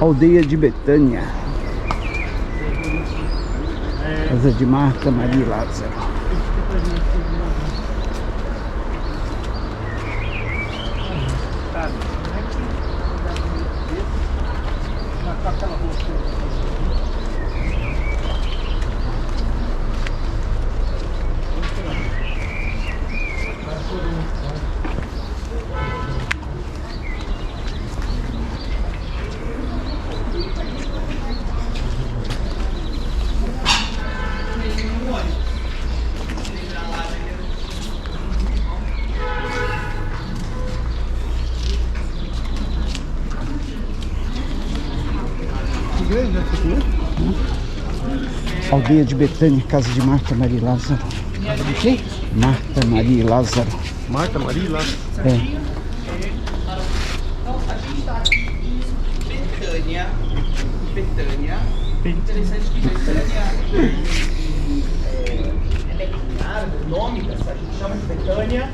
Aldeia de Betânia. Casa de Marta, Maria e Lázaro. Aldeia de Betânia, casa de Marta, Maria e Lázaro. Casa de quem? Marta, Maria e Lázaro. Marta, Maria e Lázaro. É. Então, a gente está aqui em Betânia. Interessante que Betânia é árabe, o nome dessa, a gente chama de Betânia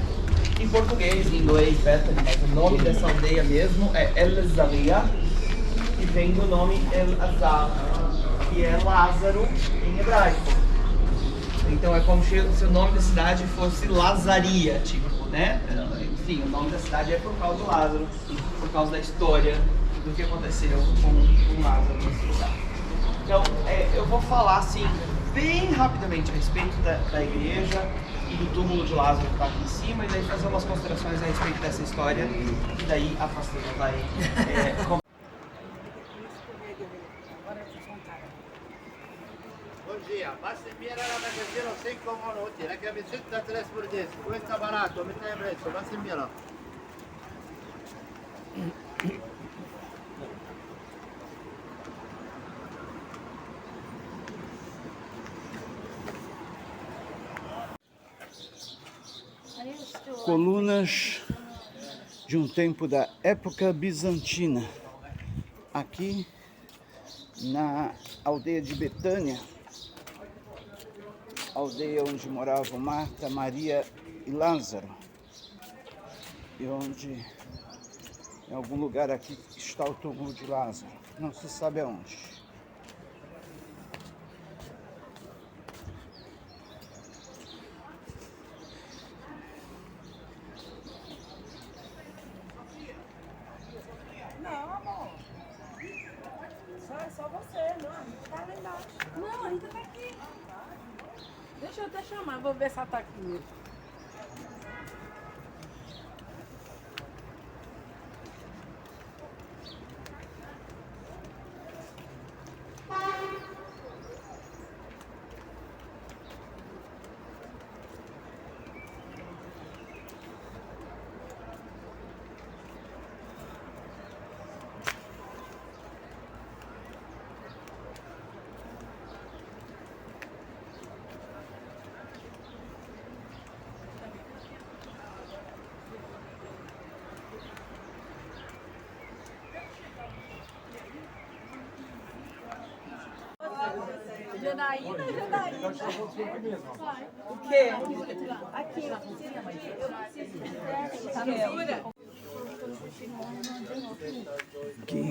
em português, em inglês, Bethany, mas o nome dessa aldeia mesmo é El Zaria, que vem do nome El Azar, que é Lázaro em hebraico. Então é como se o nome da cidade fosse Lazaria, tipo, né? Enfim, o nome da cidade é por causa do Lázaro, por causa da história do que aconteceu com Lázaro nessa cidade. Então, eu vou falar assim, bem rapidamente a respeito da igreja e do túmulo de Lázaro que está aqui em cima, e daí fazer umas considerações a respeito dessa história, e daí a pastora vai Bom dia, basta inviare la magazzino 5 minuti, la camisetta 3 por 10, questo è barato, metà di prezzo, basta inviare. Colunas de um templo da época bizantina. Aqui na aldeia de Betânia, aldeia onde moravam Marta, Maria e Lázaro, e onde em algum lugar aqui está o túmulo de Lázaro, não se sabe aonde. Não, amor. Só você, não. Tá lá embaixo. Não, a Rita tá aqui. Deixa eu até chamar, vou ver se ela tá aqui mesmo. Janaína ou Janaína? O quê? Aqui. Aqui,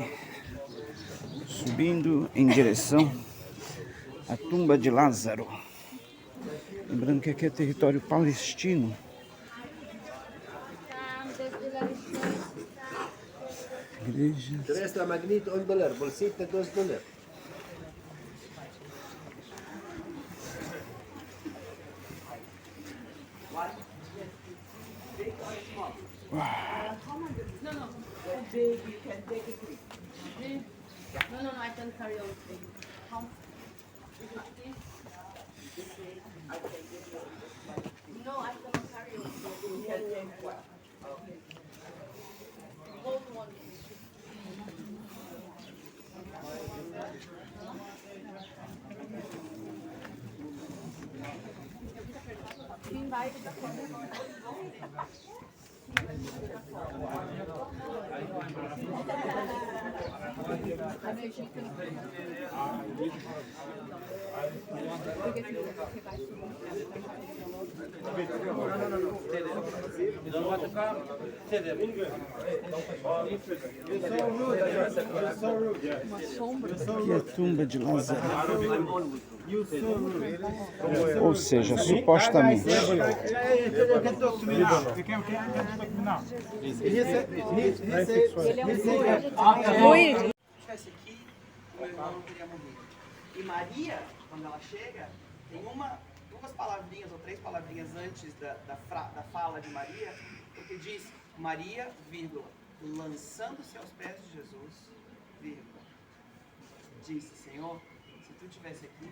subindo em direção à tumba de Lázaro. Lembrando que aqui é território palestino. Igreja. Resta magneto $1, bolsita $2. No, I can carry on. No, I cannot carry on. Hold one. Quem vai? Aqui é a tumba de Lázaro. Ou seja, supostamente. Luiz, Estivesse aqui, o meu irmão não teria morrido. E Maria, quando ela chega, tem duas palavrinhas ou três palavrinhas antes da fala de Maria, porque diz Maria, vírgula, lançando-se aos pés de Jesus, vírgula, disse, Senhor, se tu estivesse aqui,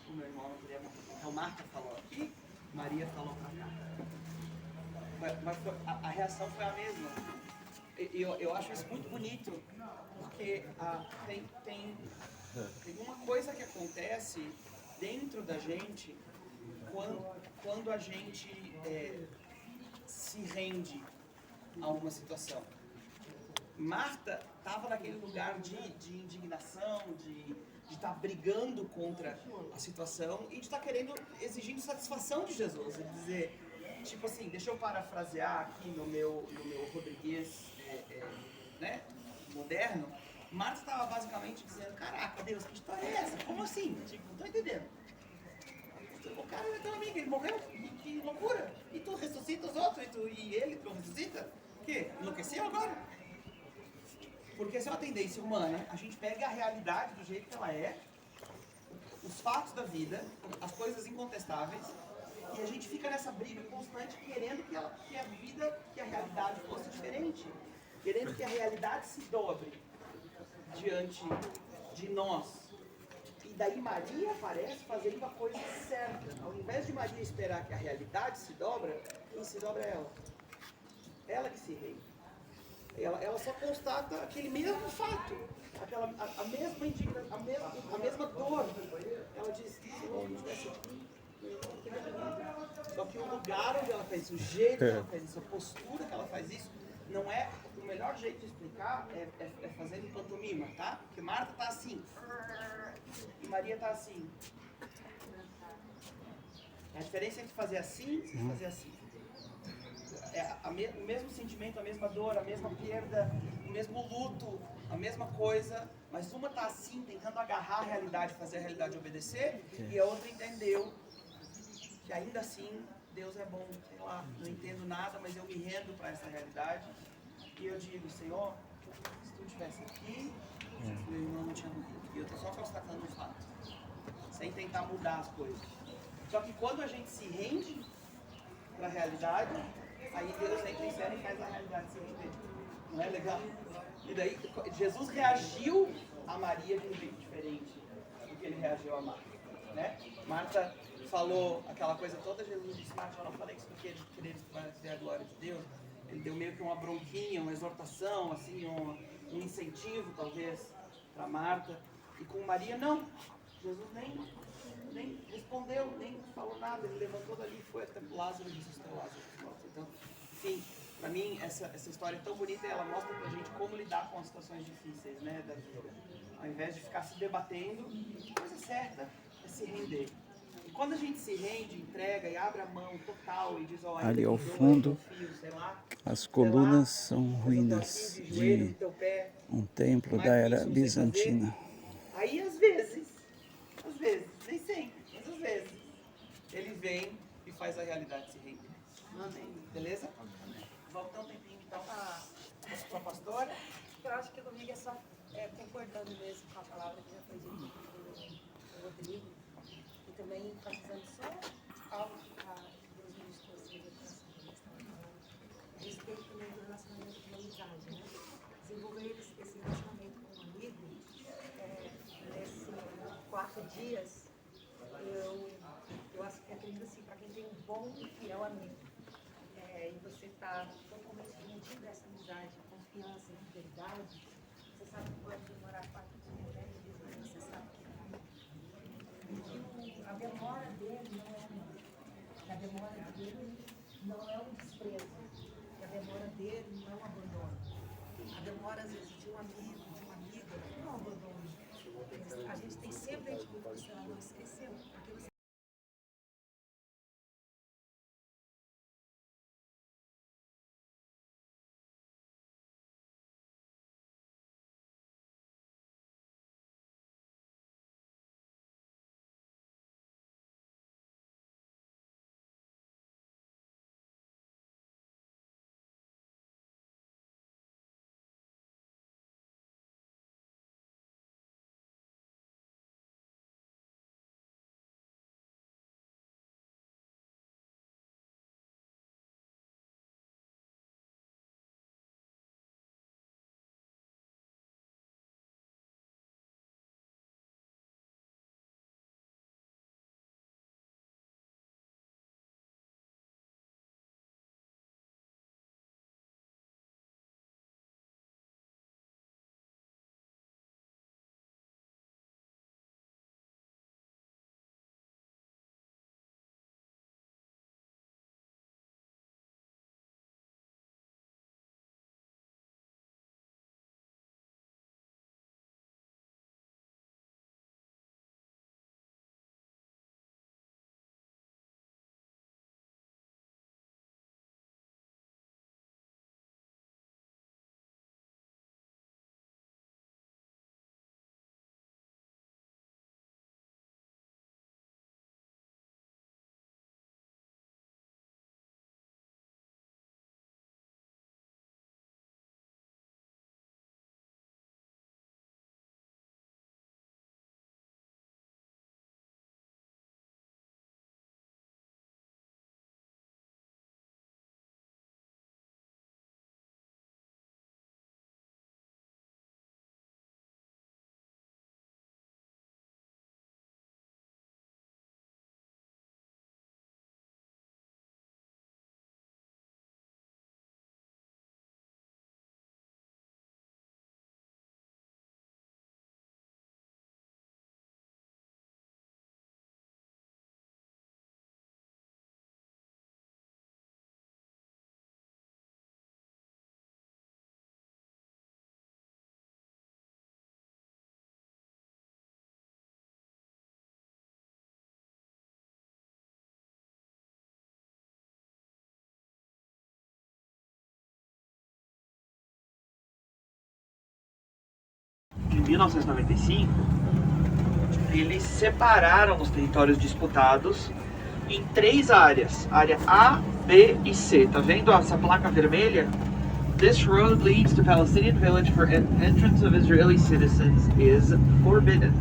o meu irmão não teria morrido. Então Marta falou aqui, Maria falou pra cá. Mas a reação foi a mesma. Eu acho isso muito bonito, porque tem uma coisa que acontece dentro da gente quando a gente se rende a uma situação. Marta estava naquele lugar de indignação, de estar brigando contra a situação e de estar exigindo satisfação de Jesus. E dizer, tipo assim, deixa eu parafrasear aqui no meu rodriguês né, moderno, Marta estava basicamente dizendo, caraca, Deus, que história é essa? Como assim? Tipo, não tô entendendo. O cara é teu amigo, ele morreu, que loucura. E tu ressuscita os outros, e ele tu ressuscita? O quê? Enlouqueceu agora? Porque se é uma tendência humana, a gente pega a realidade do jeito que ela é, os fatos da vida, as coisas incontestáveis, e a gente fica nessa briga constante querendo que a vida, que a realidade fosse diferente. Querendo que a realidade se dobre diante de nós. E daí Maria aparece fazendo a coisa certa. Ao invés de Maria esperar que a realidade se dobra, quem se dobra é ela. Ela que se rende. Ela só constata aquele mesmo fato, a mesma indignação, a mesma dor. Ela diz, se eu estivesse aqui, só que o lugar onde ela faz isso, o jeito que ela faz isso, a postura que ela faz isso, não é... O melhor jeito de explicar é fazendo pantomima, tá? Porque Marta tá assim, e Maria tá assim. A diferença entre fazer assim e fazer assim. O mesmo sentimento, a mesma dor, a mesma perda, o mesmo luto, a mesma coisa, mas uma tá assim, tentando agarrar a realidade, fazer a realidade obedecer, e a outra entendeu que ainda assim Deus é bom, sei lá, não entendo nada, mas eu me rendo para essa realidade, e eu digo, Senhor, se tu estivesse aqui, meu irmão não tinha morrido, e eu tô só constatando um fato, sem tentar mudar as coisas. Só que quando a gente se rende para a realidade, aí Deus entra em cena e faz a realidade se render. Não é legal? E daí, Jesus reagiu a Maria de um jeito diferente do que ele reagiu a Marta. Né? Marta falou aquela coisa toda, Jesus disse, Marta, eu não falei isso porque ele queria ver a glória de Deus. Ele deu meio que uma bronquinha, uma exortação, assim, um incentivo, talvez, para Marta. E com Maria, não. Jesus nem respondeu, nem falou nada. Ele levantou dali, foi até Lázaro e ressuscitou Lázaro. Então, enfim, para mim, essa história é tão bonita e ela mostra pra gente como lidar com as situações difíceis, né, da vida. Ao invés de ficar se debatendo, a coisa certa é se render. E quando a gente se rende, entrega e abre a mão total e diz, ó, ali ao fundo, as colunas são ruínas de um templo da era bizantina. Aí, às vezes, nem sempre, mas às vezes, ele vem e faz a realidade se render. Amém. Beleza? Volta um tempinho então para a pastora. eu acho que comigo é só concordando mesmo com a palavra que já foi dita pelo Rodrigo. E também enfatizando só algo que a Deus ministrou assim, a respeito também do relacionamento com a amizade, né? Desenvolver esse relacionamento com um amigo, nesses 4 dias, eu acredito assim, para quem tem um bom e fiel amigo, e você está totalmente rendido a essa amizade, confiança e fidelidade, você sabe que pode demorar 4 dias, 10 dias, mas você sabe que a demora dele não é a demora dele não é um desprezo, a demora dele não é um abandono. A demora, às vezes, de um amigo, de uma amiga, não é um abandono. A gente tem sempre a gente não esqueceu, porque você 1995, eles separaram os territórios disputados em 3 áreas. Área A, B e C. Tá vendo essa placa vermelha? This road leads to Palestinian village for entrance of Israeli citizens is forbidden.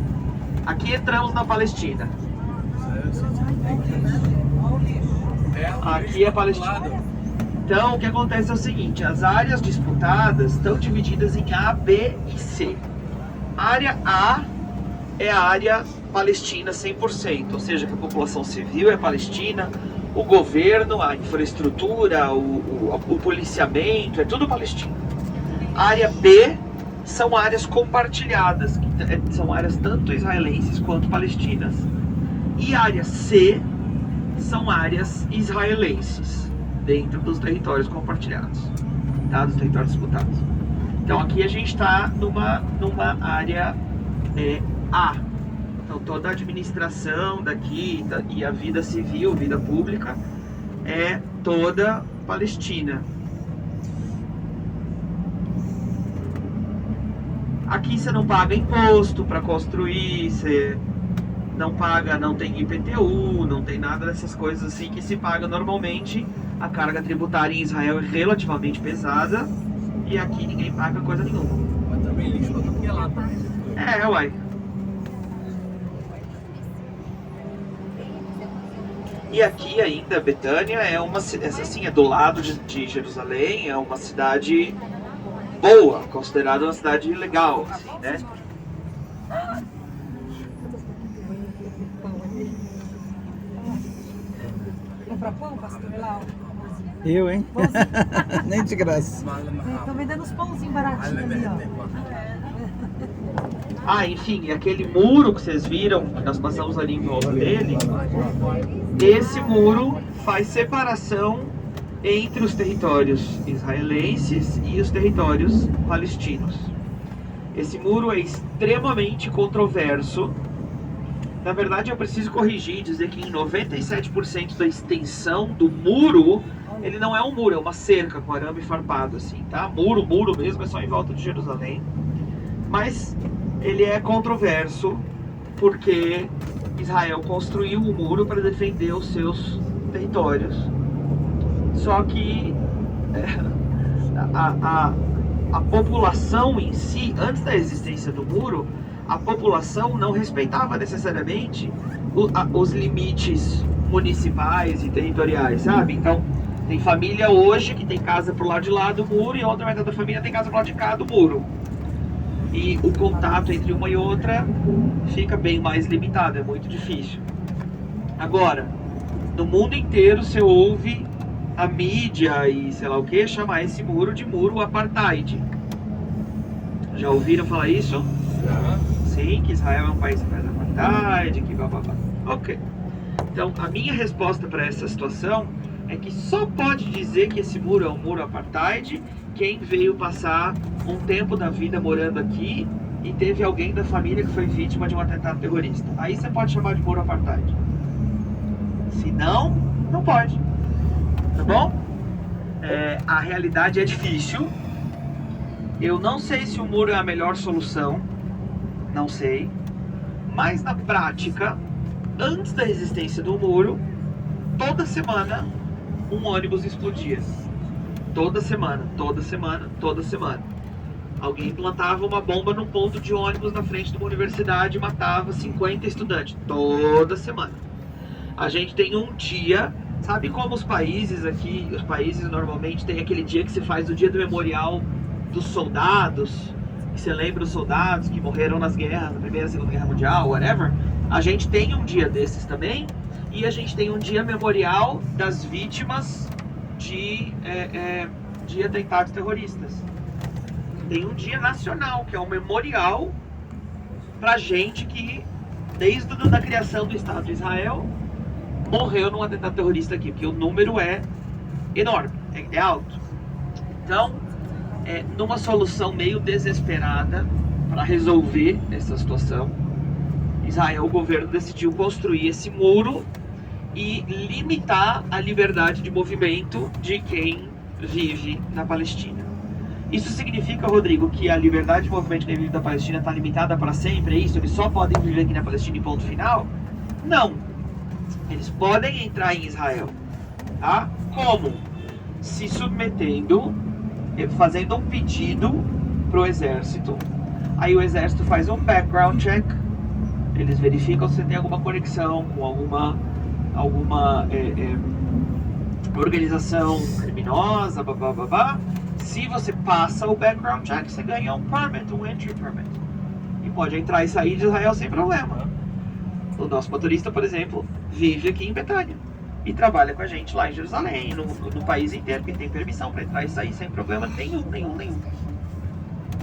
Aqui entramos na Palestina. Aqui é Palestina. Então, o que acontece é o seguinte, as áreas disputadas estão divididas em A, B e C. A área A é a área palestina 100%, ou seja, que a população civil é palestina, o governo, a infraestrutura, o policiamento, é tudo palestino. A área B são áreas compartilhadas, que são áreas tanto israelenses quanto palestinas. E a área C são áreas israelenses, dentro dos territórios compartilhados, tá? Dos territórios disputados. Então aqui a gente está numa área A. Então toda a administração daqui e a vida civil, vida pública, é toda palestina. Aqui você não paga imposto para construir, você não paga, não tem IPTU, não tem nada dessas coisas assim que se paga normalmente. A carga tributária em Israel é relativamente pesada e aqui ninguém paga coisa nenhuma. Mas também lixo pra tudo que é lá, tá? Uai. E aqui ainda, Betânia é essa sim, é do lado de Jerusalém, é uma cidade boa, considerada uma cidade legal, assim, né? Comprar pão, pastor Elau? Eu, hein? Nem de graça. Estão vendendo uns pãozinhos baratinhos ali, ó. Enfim, e aquele muro que vocês viram, nós passamos ali em volta dele, esse muro faz separação entre os territórios israelenses e os territórios palestinos. Esse muro é extremamente controverso. Na verdade, eu preciso corrigir e dizer que em 97% da extensão do muro, ele não é um muro, é uma cerca com arame farpado, assim, tá? Muro mesmo, é só em volta de Jerusalém. Mas ele é controverso porque Israel construiu o muro para defender os seus territórios. Só que a população em si, antes da existência do muro, a população não respeitava necessariamente os limites municipais e territoriais, sabe? Então, tem família hoje que tem casa pro lado de lá do muro e a outra metade da família tem casa pro lado de cá do muro. E o contato entre uma e outra fica bem mais limitado, é muito difícil. Agora, no mundo inteiro você ouve a mídia e sei lá o que chamar esse muro de muro apartheid. Já ouviram falar isso? Sim, que Israel é um país que faz apartheid, que bababá. Ok. Então, a minha resposta para essa situação é que só pode dizer que esse muro é um muro apartheid quem veio passar um tempo da vida morando aqui e teve alguém da família que foi vítima de um atentado terrorista. Aí você pode chamar de muro apartheid. Se não, não pode. Tá bom? A realidade é difícil. Eu não sei se o muro é a melhor solução. Não sei. Mas na prática, antes da existência do muro, toda semana um ônibus explodia. Toda semana. Alguém plantava uma bomba num ponto de ônibus na frente de uma universidade e matava 50 estudantes. Toda semana. A gente tem um dia, sabe como os países aqui, os países normalmente tem aquele dia que se faz o dia do memorial dos soldados, que você lembra os soldados que morreram nas guerras, na Primeira e Segunda Guerra Mundial, whatever. A gente tem um dia desses também, e a gente tem um dia memorial das vítimas de atentados terroristas. Tem um dia nacional, que é um memorial pra gente que, desde a criação do Estado de Israel, morreu num atentado terrorista aqui, porque o número é enorme, é alto. Então, numa solução meio desesperada para resolver essa situação, Israel, o governo decidiu construir esse muro e limitar a liberdade de movimento de quem vive na Palestina. Isso significa, Rodrigo, que a liberdade de movimento de indivíduos da Palestina está limitada para sempre? É isso? Eles só podem viver aqui na Palestina e ponto final? Não. Eles podem entrar em Israel. Tá? Como? Se submetendo, fazendo um pedido para o exército. Aí o exército faz um background check. Eles verificam se você tem alguma conexão com alguma organização criminosa, babá. Se você passa o background check, você ganha um permit, um entry permit. E pode entrar e sair de Israel sem problema. O nosso motorista, por exemplo, vive aqui em Betânia. E trabalha com a gente lá em Jerusalém, no país inteiro, que tem permissão para entrar e sair sem problema nenhum.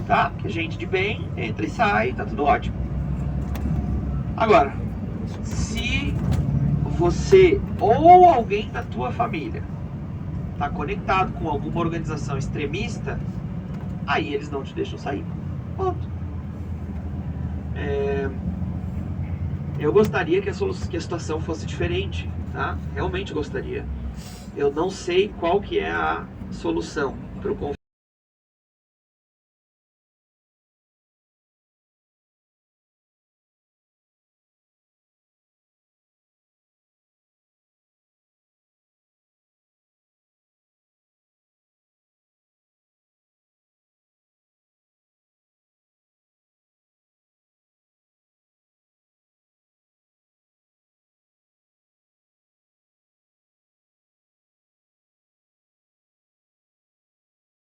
Tá? Que gente de bem entra e sai, tá tudo ótimo. Agora, se você ou alguém da tua família está conectado com alguma organização extremista, aí eles não te deixam sair. Ponto. Eu gostaria que a situação fosse diferente, tá? Realmente gostaria. Eu não sei qual que é a solução para o conflito.